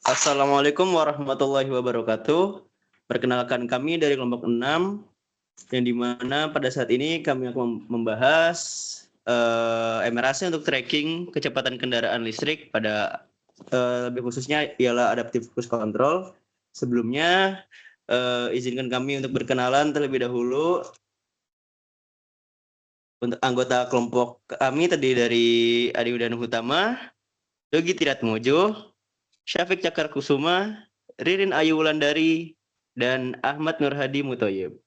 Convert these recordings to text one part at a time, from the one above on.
Assalamualaikum warahmatullahi wabarakatuh. Perkenalkan kami dari kelompok 6, yang dimana pada saat ini kami akan membahas MRAC untuk tracking kecepatan kendaraan listrik pada lebih khususnya ialah adaptive cruise control. Sebelumnya izinkan kami untuk berkenalan terlebih dahulu. Untuk anggota kelompok kami terdiri dari Adi Udana Hutama, Yogi Tiratmojo, Syafiq Cakar Kusuma, Ririn Ayu Wulandari, dan Ahmad Nurhadi Mutoyib.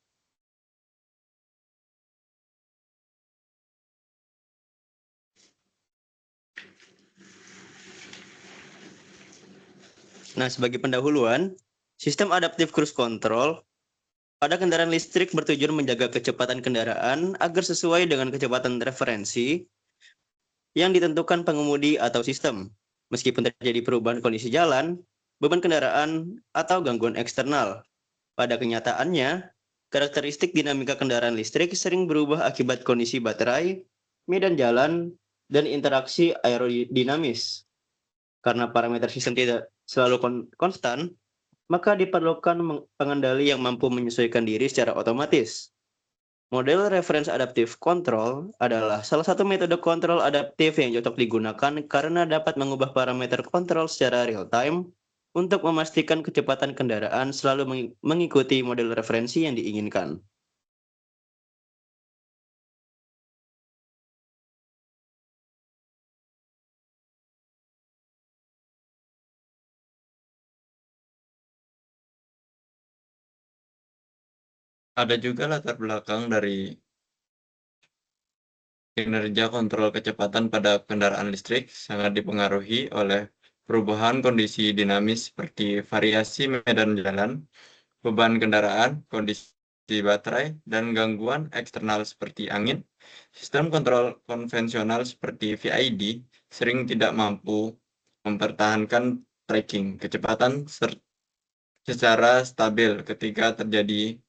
Nah, sebagai pendahuluan, sistem adaptive cruise control pada kendaraan listrik bertujuan menjaga kecepatan kendaraan agar sesuai dengan kecepatan referensi yang ditentukan pengemudi atau sistem. Meskipun terjadi perubahan kondisi jalan, beban kendaraan, atau gangguan eksternal. Pada kenyataannya, karakteristik dinamika kendaraan listrik sering berubah akibat kondisi baterai, medan jalan, dan interaksi aerodinamis. Karena parameter sistem tidak selalu konstan, maka diperlukan pengendali yang mampu menyesuaikan diri secara otomatis. Model reference adaptive control adalah salah satu metode kontrol adaptif yang cocok digunakan karena dapat mengubah parameter kontrol secara real time untuk memastikan kecepatan kendaraan selalu mengikuti model referensi yang diinginkan. Ada juga latar belakang dari kinerja kontrol kecepatan pada kendaraan listrik sangat dipengaruhi oleh perubahan kondisi dinamis seperti variasi medan jalan, beban kendaraan, kondisi baterai, dan gangguan eksternal seperti angin. Sistem kontrol konvensional seperti VID sering tidak mampu mempertahankan tracking kecepatan secara stabil ketika terjadi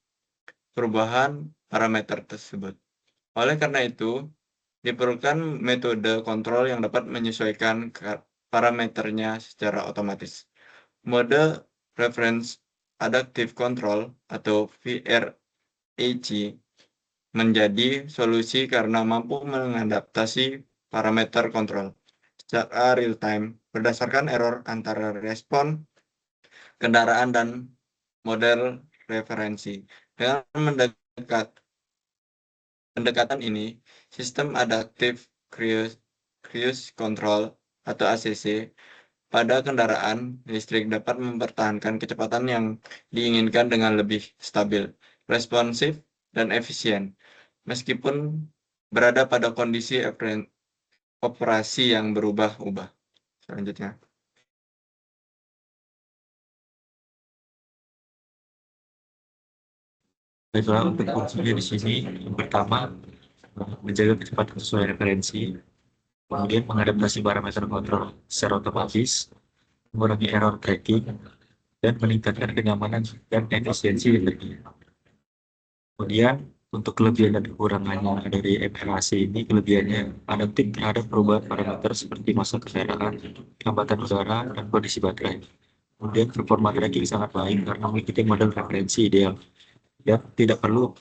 perubahan parameter tersebut. Oleh karena itu, diperlukan metode kontrol yang dapat menyesuaikan parameternya secara otomatis. Mode Reference Adaptive Control atau VRAC menjadi solusi karena mampu mengadaptasi parameter kontrol secara real time berdasarkan error antara respon kendaraan dan model referensi. Dengan pendekatan ini, sistem adaptive cruise control atau ACC pada kendaraan listrik dapat mempertahankan kecepatan yang diinginkan dengan lebih stabil, responsif, dan efisien, meskipun berada pada kondisi operasi yang berubah-ubah. Selanjutnya. Baiklah, untuk fungsinya di sini, yang pertama, menjaga kecepatan sesuai referensi, kemudian mengadaptasi parameter kontrol secara otomatis, mengurangi error tracking, dan meningkatkan kenyamanan dan efisiensi energi. Kemudian, untuk kelebihan dan kekurangannya dari MRAC ini, kelebihannya adaptif terhadap perubahan parameter seperti massa kendaraan, hambatan udara, dan kondisi baterai. Kemudian, performa tracking sangat baik karena mengikuti model referensi ideal. Ya, tidak perlu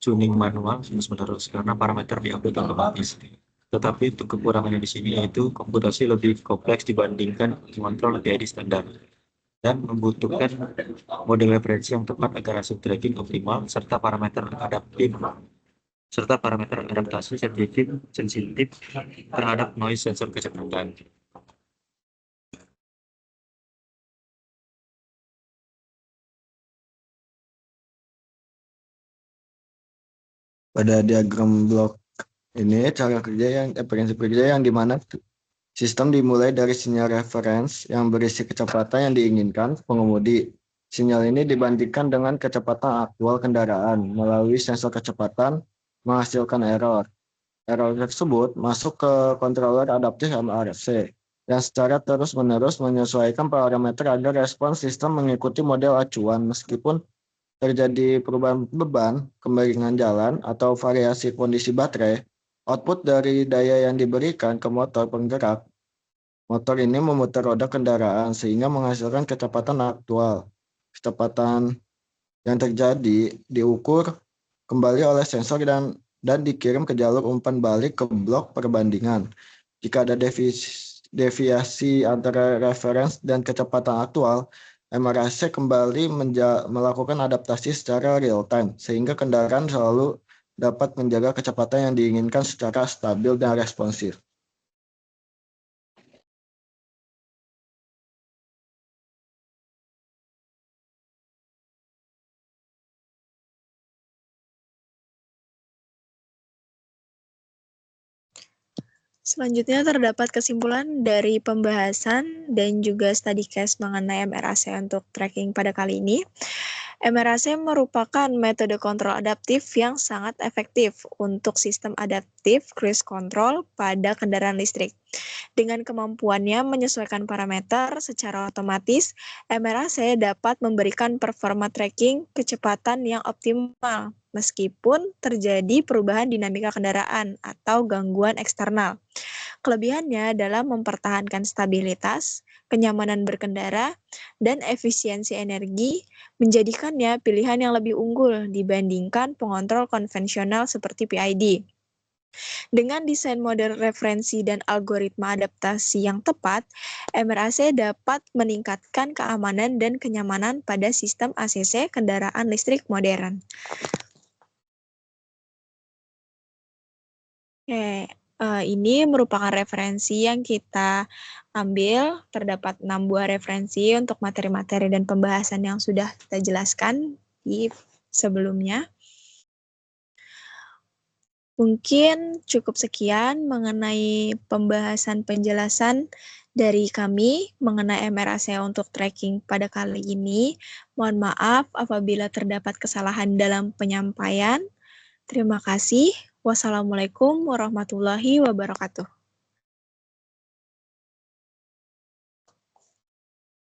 tuning manual terus-menerus karena parameter diupdate otomatis. Tetapi untuk kekurangannya di sini yaitu komputasi lebih kompleks dibandingkan mengontrol PID standar dan membutuhkan model referensi yang tepat agar hasil tracking optimal serta parameter adaptasi sensitif terhadap noise sensor kecepatan. Pada diagram blok ini prinsip kerja yang dimana sistem dimulai dari sinyal reference yang berisi kecepatan yang diinginkan pengemudi. Sinyal ini dibandingkan dengan kecepatan aktual kendaraan melalui sensor kecepatan menghasilkan error. Error tersebut masuk ke controller adaptif MRC yang secara terus-menerus menyesuaikan parameter agar respons sistem mengikuti model acuan meskipun terjadi perubahan beban, kemiringan jalan, atau variasi kondisi baterai, output dari daya yang diberikan ke motor penggerak Motor ini memutar roda kendaraan sehingga menghasilkan kecepatan aktual. Kecepatan yang terjadi diukur kembali oleh sensor dan dikirim ke jalur umpan balik ke blok perbandingan. Jika ada deviasi antara referens dan kecepatan aktual, MRAC kembali melakukan adaptasi secara real time, sehingga kendaraan selalu dapat menjaga kecepatan yang diinginkan secara stabil dan responsif. Selanjutnya terdapat kesimpulan dari pembahasan dan juga study case mengenai MRAC untuk tracking pada kali ini. MRAC merupakan metode kontrol adaptif yang sangat efektif untuk sistem adaptif cruise control pada kendaraan listrik. Dengan kemampuannya menyesuaikan parameter secara otomatis, MRAC dapat memberikan performa tracking kecepatan yang optimal meskipun terjadi perubahan dinamika kendaraan atau gangguan eksternal. Kelebihannya adalah mempertahankan stabilitas, kenyamanan berkendara, dan efisiensi energi, menjadikannya pilihan yang lebih unggul dibandingkan pengontrol konvensional seperti PID. Dengan desain model referensi dan algoritma adaptasi yang tepat, MRAC dapat meningkatkan keamanan dan kenyamanan pada sistem ACC kendaraan listrik modern. Oke, ini merupakan referensi yang kita ambil. Terdapat 6 buah referensi untuk materi-materi dan pembahasan yang sudah kita jelaskan di sebelumnya. Mungkin cukup sekian mengenai pembahasan penjelasan dari kami mengenai MRAC untuk tracking pada kali ini. Mohon maaf apabila terdapat kesalahan dalam penyampaian. Terima kasih. Wassalamualaikum warahmatullahi wabarakatuh.